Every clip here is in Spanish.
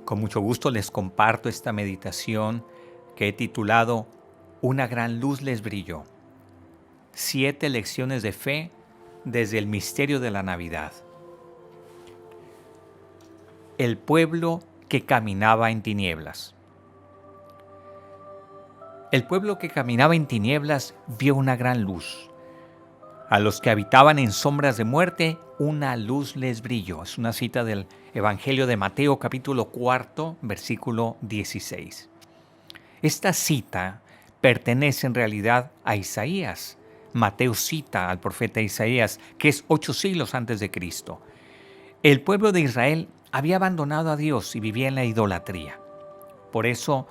Con mucho gusto les comparto esta meditación que he titulado Una gran luz les brilló. 7 lecciones de fe desde el misterio de la Navidad. El pueblo que caminaba en tinieblas. El pueblo que caminaba en tinieblas vio una gran luz. A los que habitaban en sombras de muerte, una luz les brilló. Es una cita del Evangelio de Mateo, capítulo 4, versículo 16. Esta cita pertenece en realidad a Isaías. Mateo cita al profeta Isaías, que es 8 siglos antes de Cristo. El pueblo de Israel había abandonado a Dios y vivía en la idolatría. Por eso,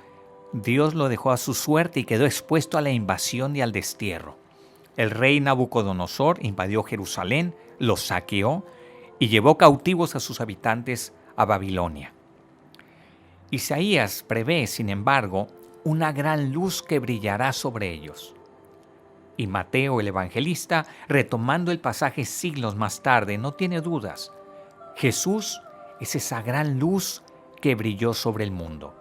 Dios lo dejó a su suerte y quedó expuesto a la invasión y al destierro. El rey Nabucodonosor invadió Jerusalén, lo saqueó y llevó cautivos a sus habitantes a Babilonia. Isaías prevé, sin embargo, una gran luz que brillará sobre ellos. Y Mateo, el evangelista, retomando el pasaje siglos más tarde, no tiene dudas. Jesús es esa gran luz que brilló sobre el mundo.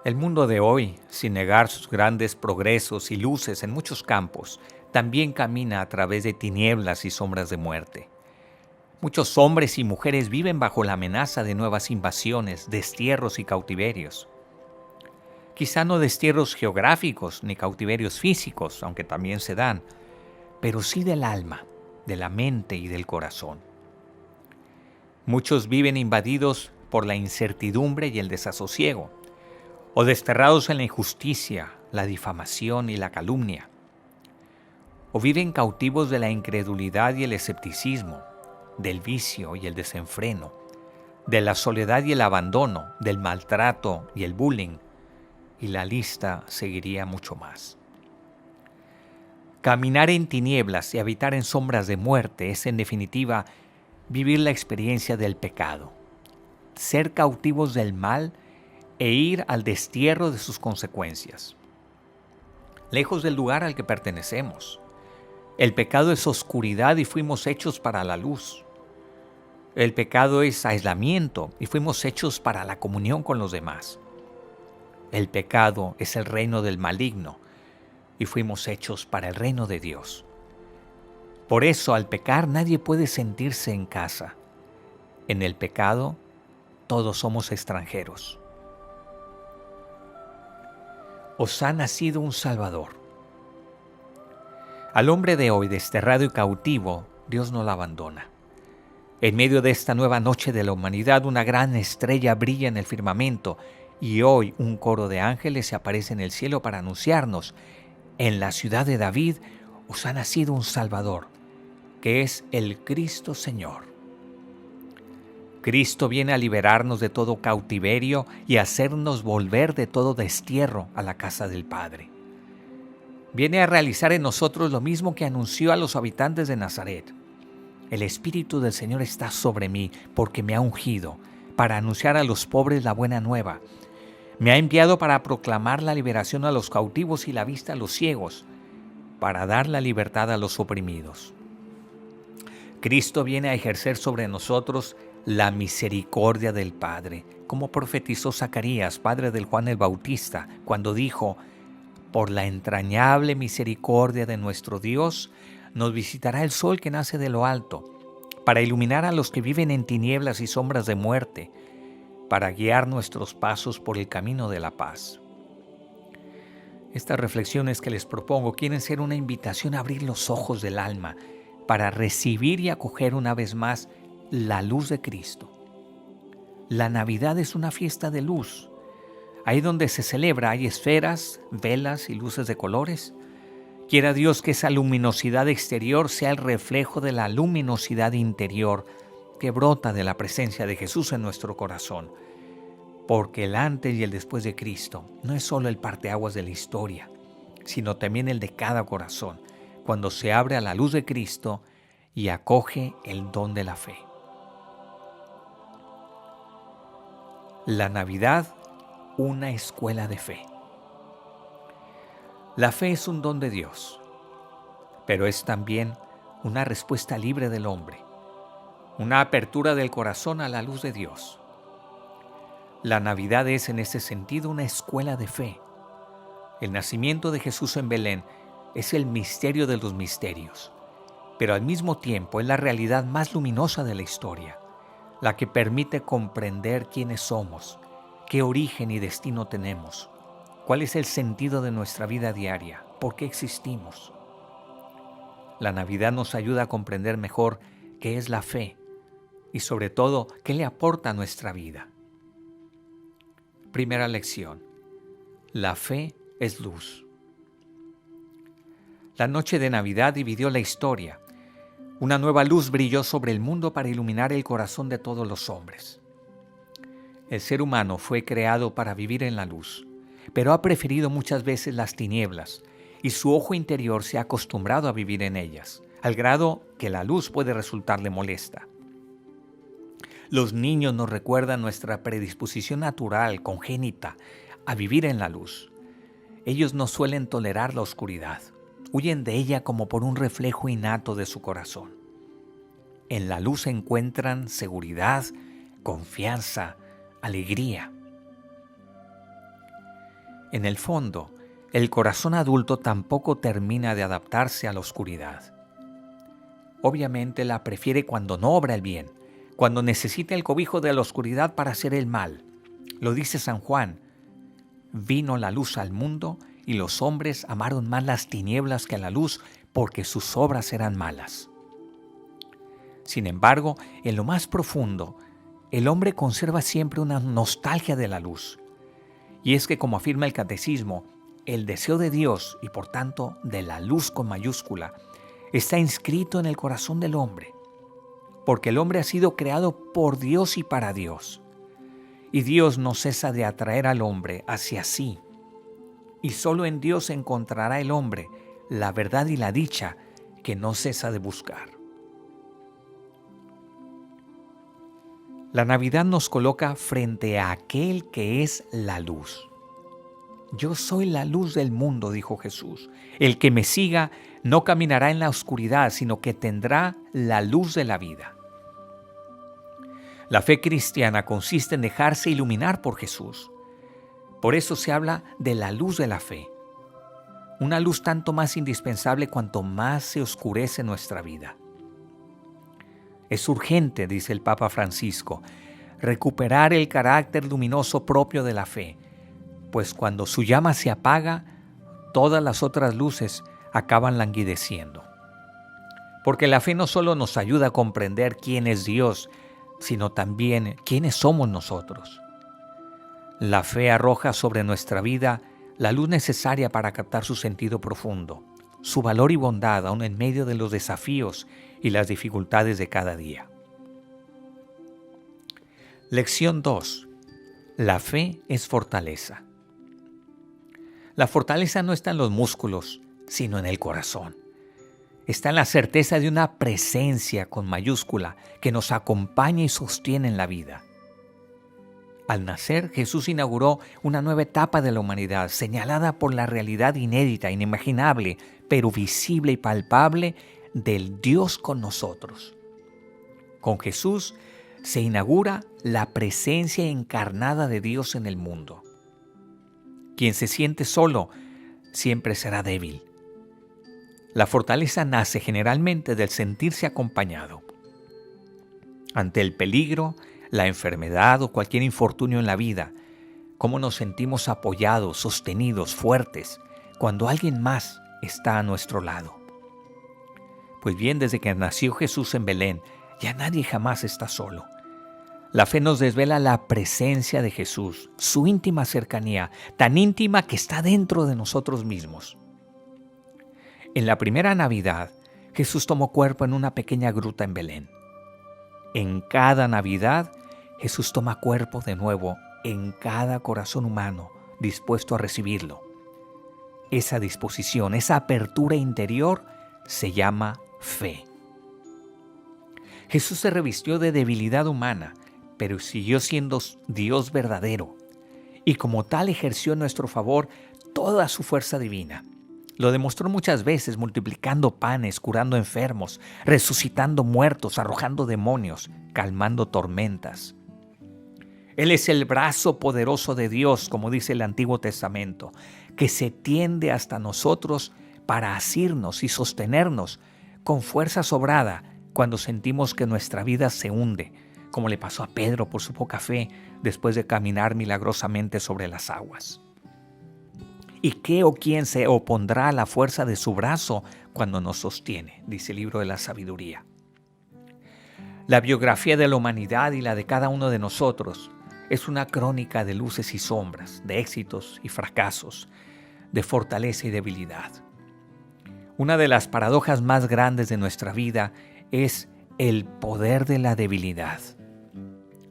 El mundo de hoy, sin negar sus grandes progresos y luces en muchos campos, también camina a través de tinieblas y sombras de muerte. Muchos hombres y mujeres viven bajo la amenaza de nuevas invasiones, destierros y cautiverios. Quizá no destierros geográficos ni cautiverios físicos, aunque también se dan, pero sí del alma, de la mente y del corazón. Muchos viven invadidos por la incertidumbre y el desasosiego, o desterrados en la injusticia, la difamación y la calumnia, o viven cautivos de la incredulidad y el escepticismo, del vicio y el desenfreno, de la soledad y el abandono, del maltrato y el bullying, y la lista seguiría mucho más. Caminar en tinieblas y habitar en sombras de muerte es, en definitiva, vivir la experiencia del pecado, ser cautivos del mal e ir al destierro de sus consecuencias, lejos del lugar al que pertenecemos. El pecado es oscuridad y fuimos hechos para la luz. El pecado es aislamiento y fuimos hechos para la comunión con los demás. El pecado es el reino del maligno y fuimos hechos para el reino de Dios. Por eso, al pecar, nadie puede sentirse en casa. En el pecado, todos somos extranjeros. Os ha nacido un Salvador. Al hombre de hoy, desterrado y cautivo, Dios no lo abandona. En medio de esta nueva noche de la humanidad, una gran estrella brilla en el firmamento y hoy un coro de ángeles se aparece en el cielo para anunciarnos: en la ciudad de David os ha nacido un Salvador, que es el Cristo Señor. Cristo viene a liberarnos de todo cautiverio y a hacernos volver de todo destierro a la casa del Padre. Viene a realizar en nosotros lo mismo que anunció a los habitantes de Nazaret. El Espíritu del Señor está sobre mí porque me ha ungido para anunciar a los pobres la buena nueva. Me ha enviado para proclamar la liberación a los cautivos y la vista a los ciegos, para dar la libertad a los oprimidos. Cristo viene a ejercer sobre nosotros la misericordia del Padre, como profetizó Zacarías, padre del Juan el Bautista, cuando dijo: por la entrañable misericordia de nuestro Dios, nos visitará el sol que nace de lo alto, para iluminar a los que viven en tinieblas y sombras de muerte, para guiar nuestros pasos por el camino de la paz. Estas reflexiones que les propongo quieren ser una invitación a abrir los ojos del alma para recibir y acoger una vez más la luz de Cristo. La Navidad es una fiesta de luz. Ahí donde se celebra hay esferas, velas y luces de colores. Quiera Dios que esa luminosidad exterior sea el reflejo de la luminosidad interior que brota de la presencia de Jesús en nuestro corazón. Porque el antes y el después de Cristo no es solo el parteaguas de la historia, sino también el de cada corazón, cuando se abre a la luz de Cristo y acoge el don de la fe. La Navidad, una escuela de fe. La fe es un don de Dios, pero es también una respuesta libre del hombre, una apertura del corazón a la luz de Dios. La Navidad es en ese sentido una escuela de fe. El nacimiento de Jesús en Belén es el misterio de los misterios, pero al mismo tiempo es la realidad más luminosa de la historia, la que permite comprender quiénes somos, qué origen y destino tenemos, cuál es el sentido de nuestra vida diaria, por qué existimos. La Navidad nos ayuda a comprender mejor qué es la fe y sobre todo qué le aporta a nuestra vida. Primera lección: la fe es luz. La noche de Navidad dividió la historia. Una nueva luz brilló sobre el mundo para iluminar el corazón de todos los hombres. El ser humano fue creado para vivir en la luz, pero ha preferido muchas veces las tinieblas y su ojo interior se ha acostumbrado a vivir en ellas, al grado que la luz puede resultarle molesta. Los niños nos recuerdan nuestra predisposición natural, congénita, a vivir en la luz. Ellos no suelen tolerar la oscuridad. Huyen de ella como por un reflejo innato de su corazón. En la luz encuentran seguridad, confianza, alegría. En el fondo, el corazón adulto tampoco termina de adaptarse a la oscuridad. Obviamente la prefiere cuando no obra el bien, cuando necesita el cobijo de la oscuridad para hacer el mal. Lo dice San Juan: vino la luz al mundo y los hombres amaron más las tinieblas que la luz porque sus obras eran malas. Sin embargo, en lo más profundo, el hombre conserva siempre una nostalgia de la luz. Y es que, como afirma el Catecismo, el deseo de Dios y por tanto de la luz con mayúscula está inscrito en el corazón del hombre, porque el hombre ha sido creado por Dios y para Dios. Y Dios no cesa de atraer al hombre hacia sí. Y solo en Dios encontrará el hombre la verdad y la dicha que no cesa de buscar. La Navidad nos coloca frente a aquel que es la luz. Yo soy la luz del mundo, dijo Jesús. El que me siga no caminará en la oscuridad, sino que tendrá la luz de la vida. La fe cristiana consiste en dejarse iluminar por Jesús. Por eso se habla de la luz de la fe. Una luz tanto más indispensable cuanto más se oscurece nuestra vida. Es urgente, dice el Papa Francisco, recuperar el carácter luminoso propio de la fe, pues cuando su llama se apaga, todas las otras luces acaban languideciendo. Porque la fe no solo nos ayuda a comprender quién es Dios, sino también quiénes somos nosotros. La fe arroja sobre nuestra vida la luz necesaria para captar su sentido profundo, su valor y bondad aún en medio de los desafíos y las dificultades de cada día. Lección 2. La fe es fortaleza. La fortaleza no está en los músculos, sino en el corazón. Está en la certeza de una presencia con mayúscula que nos acompaña y sostiene en la vida. Al nacer, Jesús inauguró una nueva etapa de la humanidad, señalada por la realidad inédita, inimaginable, pero visible y palpable del Dios con nosotros. Con Jesús se inaugura la presencia encarnada de Dios en el mundo. Quien se siente solo siempre será débil. La fortaleza nace generalmente del sentirse acompañado. Ante el peligro, la enfermedad o cualquier infortunio en la vida, ¿cómo nos sentimos apoyados, sostenidos, fuertes, cuando alguien más está a nuestro lado? Pues bien, desde que nació Jesús en Belén, ya nadie jamás está solo. La fe nos desvela la presencia de Jesús, su íntima cercanía, tan íntima que está dentro de nosotros mismos. En la primera Navidad, Jesús tomó cuerpo en una pequeña gruta en Belén. En cada Navidad, Jesús toma cuerpo de nuevo en cada corazón humano dispuesto a recibirlo. Esa disposición, esa apertura interior se llama fe. Jesús se revistió de debilidad humana, pero siguió siendo Dios verdadero, y como tal ejerció en nuestro favor toda su fuerza divina. Lo demostró muchas veces multiplicando panes, curando enfermos, resucitando muertos, arrojando demonios, calmando tormentas. Él es el brazo poderoso de Dios, como dice el Antiguo Testamento, que se tiende hasta nosotros para asirnos y sostenernos con fuerza sobrada cuando sentimos que nuestra vida se hunde, como le pasó a Pedro por su poca fe después de caminar milagrosamente sobre las aguas. ¿Y qué o quién se opondrá a la fuerza de su brazo cuando nos sostiene?, dice el libro de la sabiduría. La biografía de la humanidad y la de cada uno de nosotros es una crónica de luces y sombras, de éxitos y fracasos, de fortaleza y debilidad. Una de las paradojas más grandes de nuestra vida es el poder de la debilidad.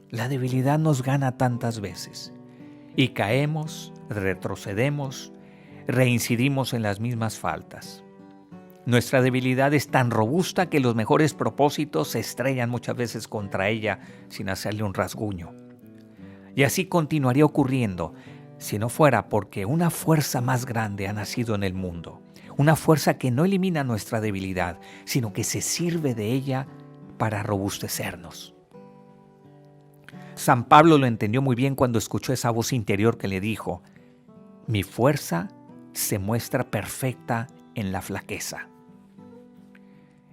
La debilidad nos gana tantas veces y caemos, retrocedemos, reincidimos en las mismas faltas. Nuestra debilidad es tan robusta que los mejores propósitos se estrellan muchas veces contra ella sin hacerle un rasguño. Y así continuaría ocurriendo si no fuera porque una fuerza más grande ha nacido en el mundo. Una fuerza que no elimina nuestra debilidad, sino que se sirve de ella para robustecernos. San Pablo lo entendió muy bien cuando escuchó esa voz interior que le dijo: mi fuerza se muestra perfecta en la flaqueza.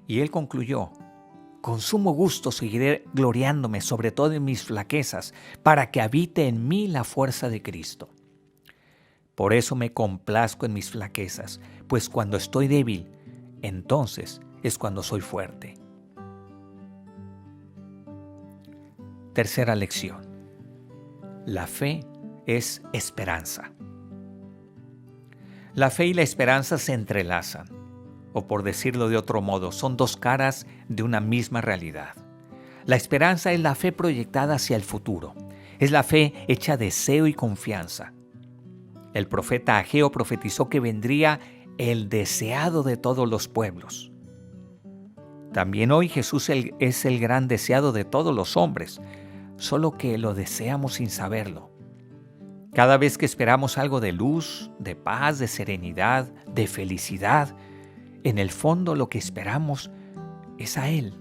Y él concluyó: con sumo gusto seguiré gloriándome sobre todo en mis flaquezas, para que habite en mí la fuerza de Cristo. Por eso me complazco en mis flaquezas, pues cuando estoy débil, entonces es cuando soy fuerte. Tercera lección. La fe es esperanza. La fe y la esperanza se entrelazan, o por decirlo de otro modo, son dos caras de una misma realidad. La esperanza es la fe proyectada hacia el futuro, es la fe hecha deseo y confianza. El profeta Ageo profetizó que vendría el deseado de todos los pueblos. También hoy Jesús es el gran deseado de todos los hombres, solo que lo deseamos sin saberlo. Cada vez que esperamos algo de luz, de paz, de serenidad, de felicidad, en el fondo lo que esperamos es a Él.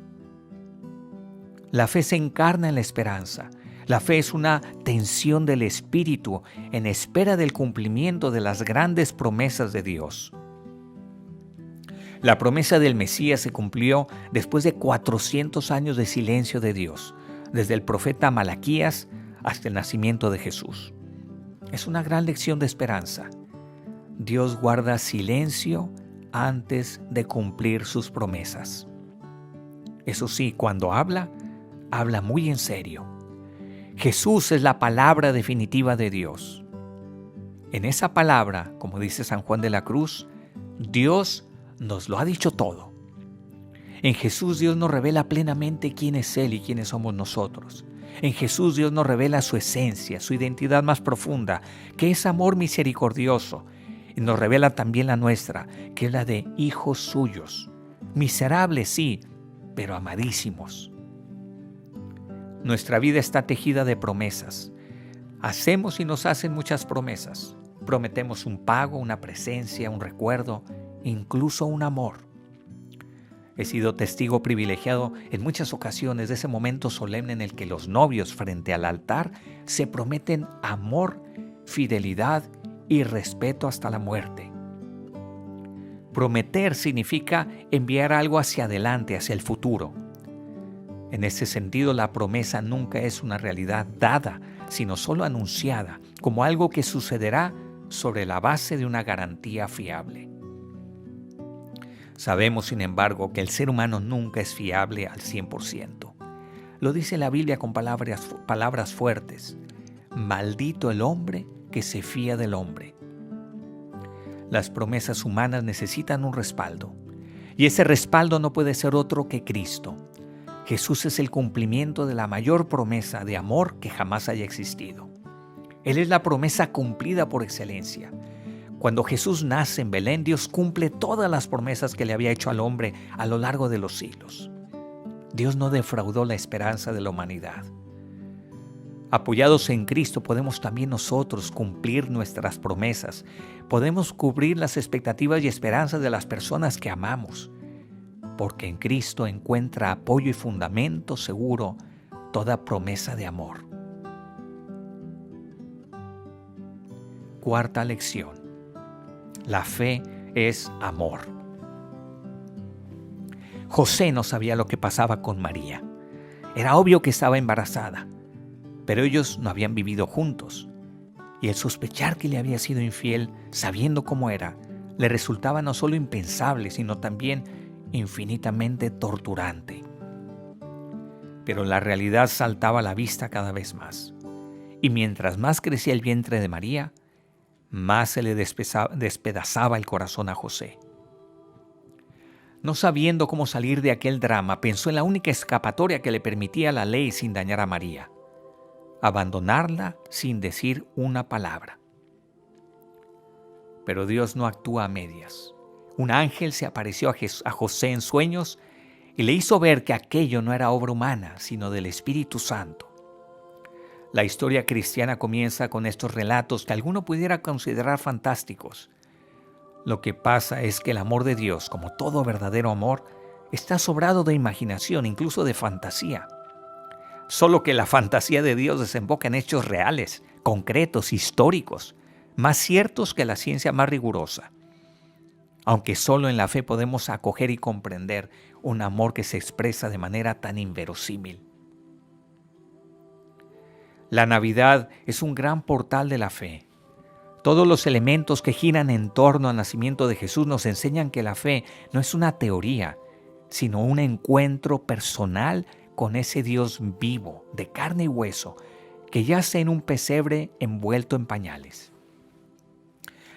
La fe se encarna en la esperanza. La fe es una tensión del espíritu en espera del cumplimiento de las grandes promesas de Dios. La promesa del Mesías se cumplió después de 400 años de silencio de Dios, desde el profeta Malaquías hasta el nacimiento de Jesús. Es una gran lección de esperanza. Dios guarda silencio antes de cumplir sus promesas. Eso sí, cuando habla muy en serio. Jesús es la palabra definitiva de Dios. En esa palabra, como dice San Juan de la Cruz, Dios nos lo ha dicho todo. En Jesús Dios nos revela plenamente quién es Él y quiénes somos nosotros. En Jesús Dios nos revela su esencia, su identidad más profunda, que es amor misericordioso. Y nos revela también la nuestra, que es la de hijos suyos. Miserables, sí, pero amadísimos. Nuestra vida está tejida de promesas. Hacemos y nos hacen muchas promesas. Prometemos un pago, una presencia, un recuerdo, incluso un amor. He sido testigo privilegiado en muchas ocasiones de ese momento solemne en el que los novios frente al altar se prometen amor, fidelidad y respeto hasta la muerte. Prometer significa enviar algo hacia adelante, hacia el futuro. En ese sentido, la promesa nunca es una realidad dada, sino solo anunciada, como algo que sucederá sobre la base de una garantía fiable. Sabemos, sin embargo, que el ser humano nunca es fiable al 100%. Lo dice la Biblia con palabras fuertes. Maldito el hombre que se fía del hombre. Las promesas humanas necesitan un respaldo, y ese respaldo no puede ser otro que Cristo. Jesús es el cumplimiento de la mayor promesa de amor que jamás haya existido. Él es la promesa cumplida por excelencia. Cuando Jesús nace en Belén, Dios cumple todas las promesas que le había hecho al hombre a lo largo de los siglos. Dios no defraudó la esperanza de la humanidad. Apoyados en Cristo podemos también nosotros cumplir nuestras promesas. Podemos cubrir las expectativas y esperanzas de las personas que amamos, porque en Cristo encuentra apoyo y fundamento seguro toda promesa de amor. Cuarta lección. La fe es amor. José no sabía lo que pasaba con María. Era obvio que estaba embarazada, pero ellos no habían vivido juntos. Y el sospechar que le había sido infiel, sabiendo cómo era, le resultaba no solo impensable, sino también infinitamente torturante. Pero la realidad saltaba a la vista cada vez más. Y mientras más crecía el vientre de María, más se le despedazaba el corazón a José. No sabiendo cómo salir de aquel drama, pensó en la única escapatoria que le permitía la ley sin dañar a María: abandonarla sin decir una palabra. Pero Dios no actúa a medias. Un ángel se apareció a José en sueños y le hizo ver que aquello no era obra humana, sino del Espíritu Santo. La historia cristiana comienza con estos relatos que alguno pudiera considerar fantásticos. Lo que pasa es que el amor de Dios, como todo verdadero amor, está sobrado de imaginación, incluso de fantasía. Solo que la fantasía de Dios desemboca en hechos reales, concretos, históricos, más ciertos que la ciencia más rigurosa. Aunque solo en la fe podemos acoger y comprender un amor que se expresa de manera tan inverosímil. La Navidad es un gran portal de la fe. Todos los elementos que giran en torno al nacimiento de Jesús nos enseñan que la fe no es una teoría, sino un encuentro personal con ese Dios vivo, de carne y hueso, que yace en un pesebre envuelto en pañales.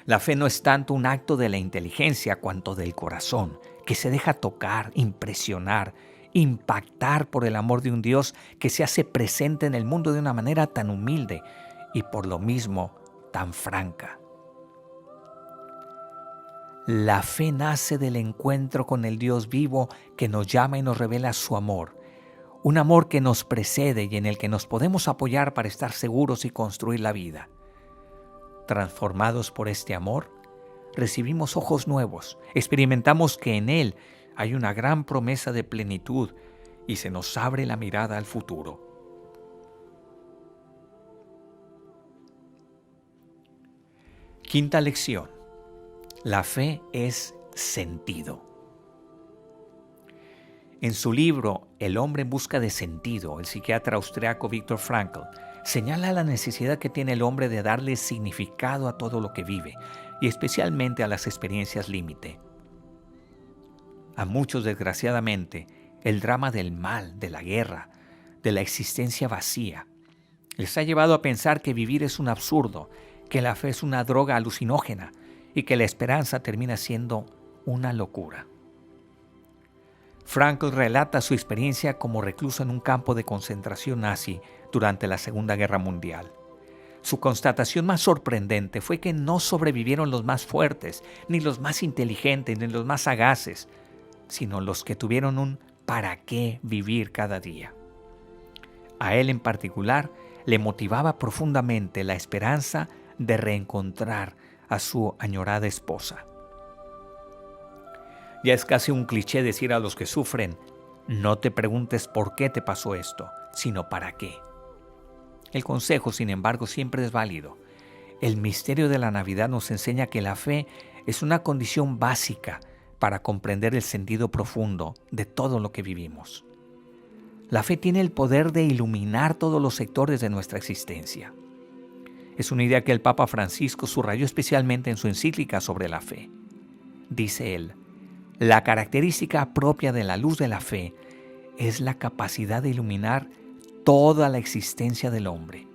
La fe no es tanto un acto de la inteligencia cuanto del corazón, que se deja tocar, impresionar, impactar por el amor de un Dios que se hace presente en el mundo de una manera tan humilde y por lo mismo tan franca. La fe nace del encuentro con el Dios vivo que nos llama y nos revela su amor. Un amor que nos precede y en el que nos podemos apoyar para estar seguros y construir la vida. Transformados por este amor, recibimos ojos nuevos, experimentamos que en Él hay una gran promesa de plenitud y se nos abre la mirada al futuro. Quinta lección. La fe es sentido. En su libro El hombre en busca de sentido, el psiquiatra austriaco Viktor Frankl señala la necesidad que tiene el hombre de darle significado a todo lo que vive, y especialmente a las experiencias límite. A muchos, desgraciadamente, el drama del mal, de la guerra, de la existencia vacía, les ha llevado a pensar que vivir es un absurdo, que la fe es una droga alucinógena y que la esperanza termina siendo una locura. Frankl relata su experiencia como recluso en un campo de concentración nazi durante la Segunda Guerra Mundial. Su constatación más sorprendente fue que no sobrevivieron los más fuertes, ni los más inteligentes, ni los más sagaces, sino los que tuvieron un ¿para qué vivir cada día? A él en particular le motivaba profundamente la esperanza de reencontrar a su añorada esposa. Ya es casi un cliché decir a los que sufren: no te preguntes por qué te pasó esto, sino para qué. El consejo, sin embargo, siempre es válido. El misterio de la Navidad nos enseña que la fe es una condición básica para comprender el sentido profundo de todo lo que vivimos. La fe tiene el poder de iluminar todos los sectores de nuestra existencia. Es una idea que el Papa Francisco subrayó especialmente en su encíclica sobre la fe. Dice él: la característica propia de la luz de la fe es la capacidad de iluminar toda la existencia del hombre.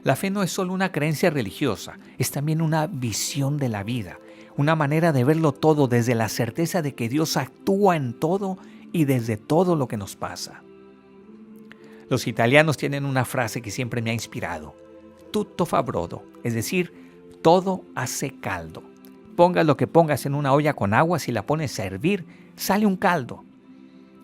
La fe no es solo una creencia religiosa, es también una visión de la vida, una manera de verlo todo desde la certeza de que Dios actúa en todo y desde todo lo que nos pasa. Los italianos tienen una frase que siempre me ha inspirado: tutto fa brodo, es decir, todo hace caldo. Pongas lo que pongas en una olla con agua, si la pones a hervir, sale un caldo.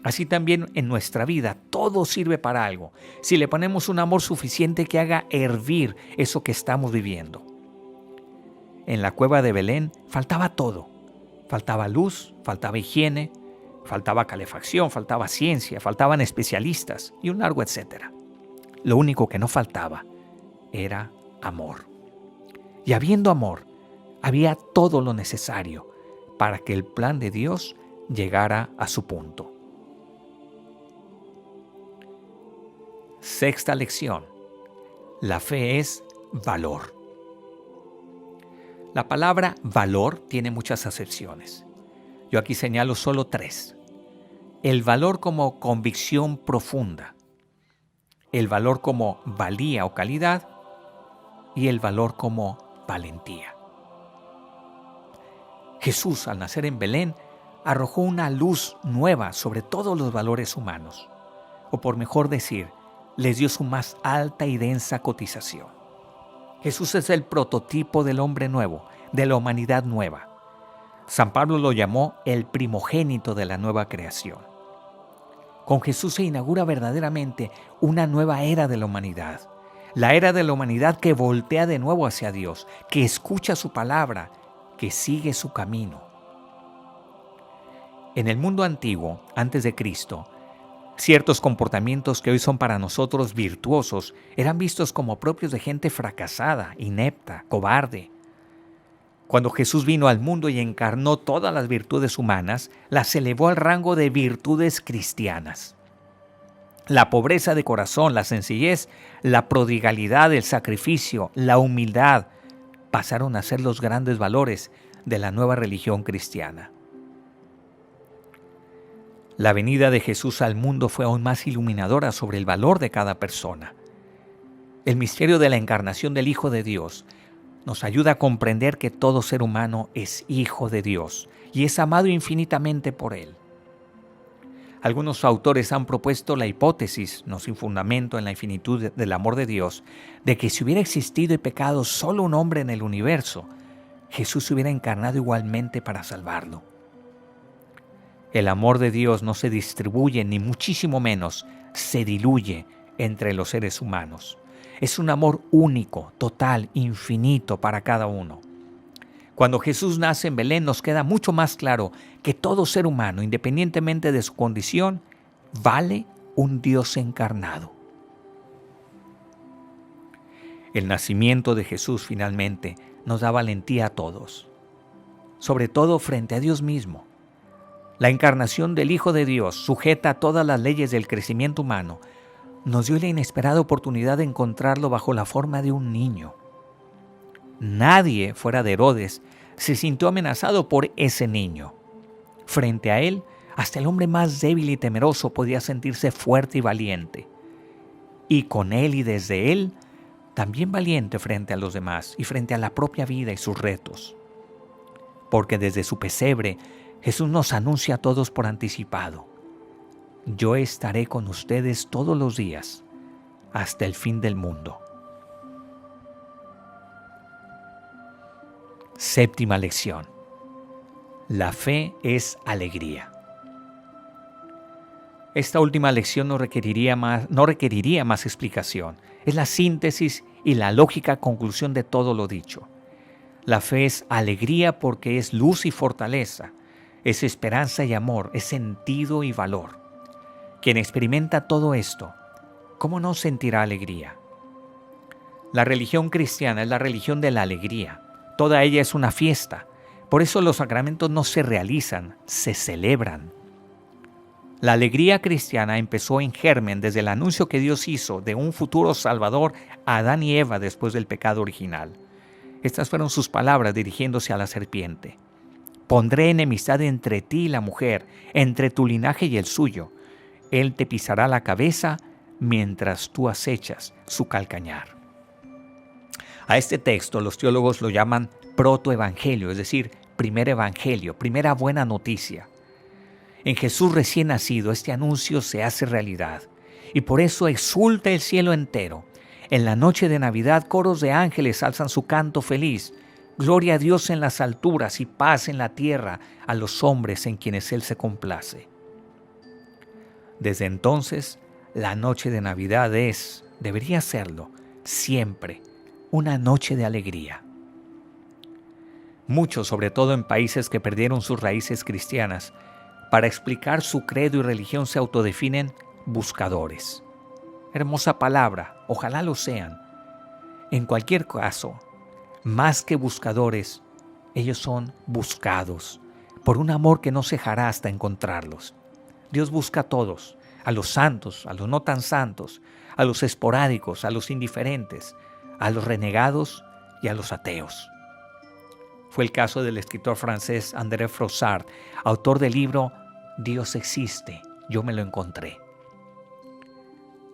Así también en nuestra vida, todo sirve para algo, si le ponemos un amor suficiente que haga hervir eso que estamos viviendo. En la cueva de Belén faltaba todo. Faltaba luz, faltaba higiene, faltaba calefacción, faltaba ciencia, faltaban especialistas y un largo etcétera. Lo único que no faltaba era amor. Y habiendo amor, había todo lo necesario para que el plan de Dios llegara a su punto. Sexta lección. La fe es valor. La palabra valor tiene muchas acepciones. Yo aquí señalo solo 3. El valor como convicción profunda, el valor como valía o calidad y el valor como valentía. Jesús, al nacer en Belén, arrojó una luz nueva sobre todos los valores humanos, o por mejor decir, les dio su más alta y densa cotización. Jesús es el prototipo del hombre nuevo, de la humanidad nueva. San Pablo lo llamó el primogénito de la nueva creación. Con Jesús se inaugura verdaderamente una nueva era de la humanidad. La era de la humanidad que voltea de nuevo hacia Dios, que escucha su palabra, que sigue su camino. En el mundo antiguo, antes de Cristo, ciertos comportamientos que hoy son para nosotros virtuosos eran vistos como propios de gente fracasada, inepta, cobarde. Cuando Jesús vino al mundo y encarnó todas las virtudes humanas, las elevó al rango de virtudes cristianas. La pobreza de corazón, la sencillez, la prodigalidad, el sacrificio, la humildad, pasaron a ser los grandes valores de la nueva religión cristiana. La venida de Jesús al mundo fue aún más iluminadora sobre el valor de cada persona. El misterio de la encarnación del Hijo de Dios nos ayuda a comprender que todo ser humano es hijo de Dios y es amado infinitamente por Él. Algunos autores han propuesto la hipótesis, no sin fundamento en la infinitud del amor de Dios, de que si hubiera existido y pecado solo un hombre en el universo, Jesús se hubiera encarnado igualmente para salvarlo. El amor de Dios no se distribuye, ni muchísimo menos se diluye entre los seres humanos. Es un amor único, total, infinito para cada uno. Cuando Jesús nace en Belén nos queda mucho más claro que todo ser humano, independientemente de su condición, vale un Dios encarnado. El nacimiento de Jesús finalmente nos da valentía a todos, sobre todo frente a Dios mismo. La encarnación del Hijo de Dios, sujeta a todas las leyes del crecimiento humano, nos dio la inesperada oportunidad de encontrarlo bajo la forma de un niño. Nadie, fuera de Herodes, se sintió amenazado por ese niño. Frente a él, hasta el hombre más débil y temeroso podía sentirse fuerte y valiente. Y con él y desde él, también valiente frente a los demás y frente a la propia vida y sus retos. Porque desde su pesebre, Jesús nos anuncia a todos por anticipado: yo estaré con ustedes todos los días, hasta el fin del mundo. Séptima lección. La fe es alegría. Esta última lección no requeriría más explicación. Es la síntesis y la lógica conclusión de todo lo dicho. La fe es alegría porque es luz y fortaleza, es esperanza y amor, es sentido y valor. Quien experimenta todo esto, ¿cómo no sentirá alegría? La religión cristiana es la religión de la alegría. Toda ella es una fiesta. Por eso los sacramentos no se realizan, se celebran. La alegría cristiana empezó en germen desde el anuncio que Dios hizo de un futuro Salvador a Adán y Eva después del pecado original. Estas fueron sus palabras dirigiéndose a la serpiente. Pondré enemistad entre ti y la mujer, entre tu linaje y el suyo. Él te pisará la cabeza mientras tú acechas su calcañar. A este texto los teólogos lo llaman protoevangelio, es decir, primer evangelio, primera buena noticia. En Jesús recién nacido este anuncio se hace realidad y por eso exulta el cielo entero. En la noche de Navidad coros de ángeles alzan su canto feliz. Gloria a Dios en las alturas y paz en la tierra a los hombres en quienes Él se complace. Desde entonces, la noche de Navidad debería serlo, siempre, una noche de alegría. Muchos, sobre todo en países que perdieron sus raíces cristianas, para explicar su credo y religión se autodefinen buscadores. Hermosa palabra, ojalá lo sean. En cualquier caso, más que buscadores, ellos son buscados por un amor que no cejará hasta encontrarlos. Dios busca a todos, a los santos, a los no tan santos, a los esporádicos, a los indiferentes, a los renegados y a los ateos. Fue el caso del escritor francés André Froissart, autor del libro Dios existe, yo me lo encontré.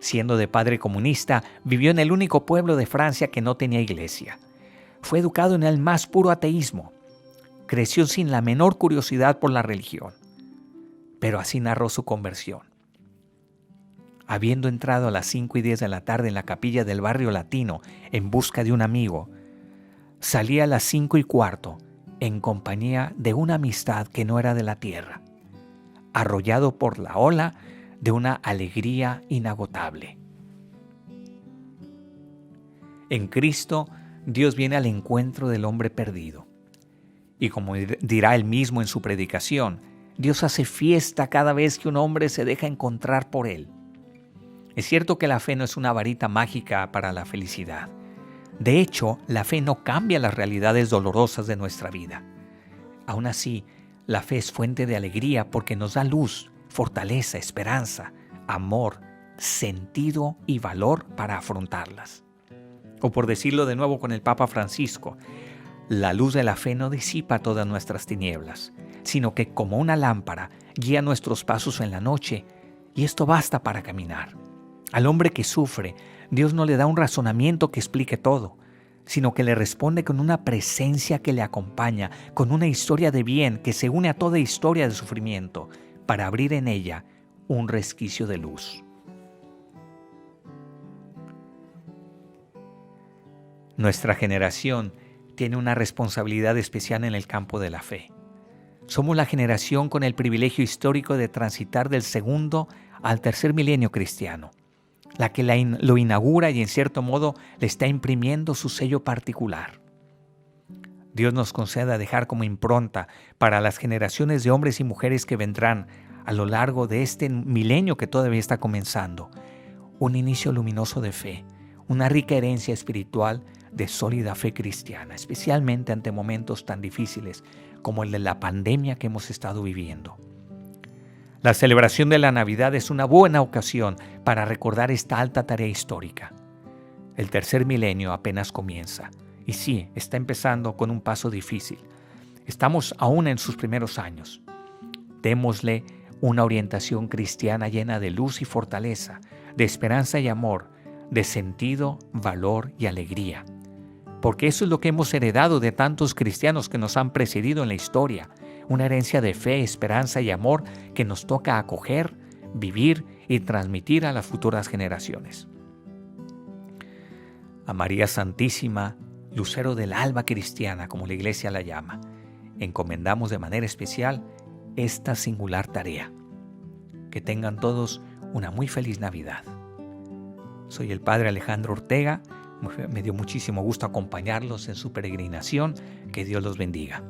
Siendo de padre comunista, vivió en el único pueblo de Francia que no tenía iglesia. Fue educado en el más puro ateísmo. Creció sin la menor curiosidad por la religión. Pero así narró su conversión. Habiendo entrado a las 5:10 de la tarde en la capilla del barrio latino en busca de un amigo, salía a las 5:15 en compañía de una amistad que no era de la tierra, arrollado por la ola de una alegría inagotable. En Cristo, Dios viene al encuentro del hombre perdido. Y como dirá él mismo en su predicación, Dios hace fiesta cada vez que un hombre se deja encontrar por él. Es cierto que la fe no es una varita mágica para la felicidad. De hecho, la fe no cambia las realidades dolorosas de nuestra vida. Aún así, la fe es fuente de alegría porque nos da luz, fortaleza, esperanza, amor, sentido y valor para afrontarlas. O por decirlo de nuevo con el Papa Francisco, la luz de la fe no disipa todas nuestras tinieblas, sino que como una lámpara guía nuestros pasos en la noche, y esto basta para caminar. Al hombre que sufre, Dios no le da un razonamiento que explique todo, sino que le responde con una presencia que le acompaña, con una historia de bien que se une a toda historia de sufrimiento, para abrir en ella un resquicio de luz. Nuestra generación tiene una responsabilidad especial en el campo de la fe. Somos la generación con el privilegio histórico de transitar del segundo al tercer milenio cristiano, la que lo inaugura y en cierto modo le está imprimiendo su sello particular. Dios nos conceda dejar como impronta para las generaciones de hombres y mujeres que vendrán a lo largo de este milenio que todavía está comenzando, un inicio luminoso de fe, una rica herencia espiritual de sólida fe cristiana, especialmente ante momentos tan difíciles como el de la pandemia que hemos estado viviendo. La celebración de la Navidad es una buena ocasión para recordar esta alta tarea histórica. El tercer milenio apenas comienza, y sí, está empezando con un paso difícil. Estamos aún en sus primeros años. Démosle una orientación cristiana llena de luz y fortaleza, de esperanza y amor, de sentido, valor y alegría. Porque eso es lo que hemos heredado de tantos cristianos que nos han precedido en la historia, una herencia de fe, esperanza y amor que nos toca acoger, vivir y transmitir a las futuras generaciones. A María Santísima, lucero del alba cristiana, como la Iglesia la llama, encomendamos de manera especial esta singular tarea. Que tengan todos una muy feliz Navidad. Soy el Padre Alejandro Ortega. Me dio muchísimo gusto acompañarlos en su peregrinación. Que Dios los bendiga.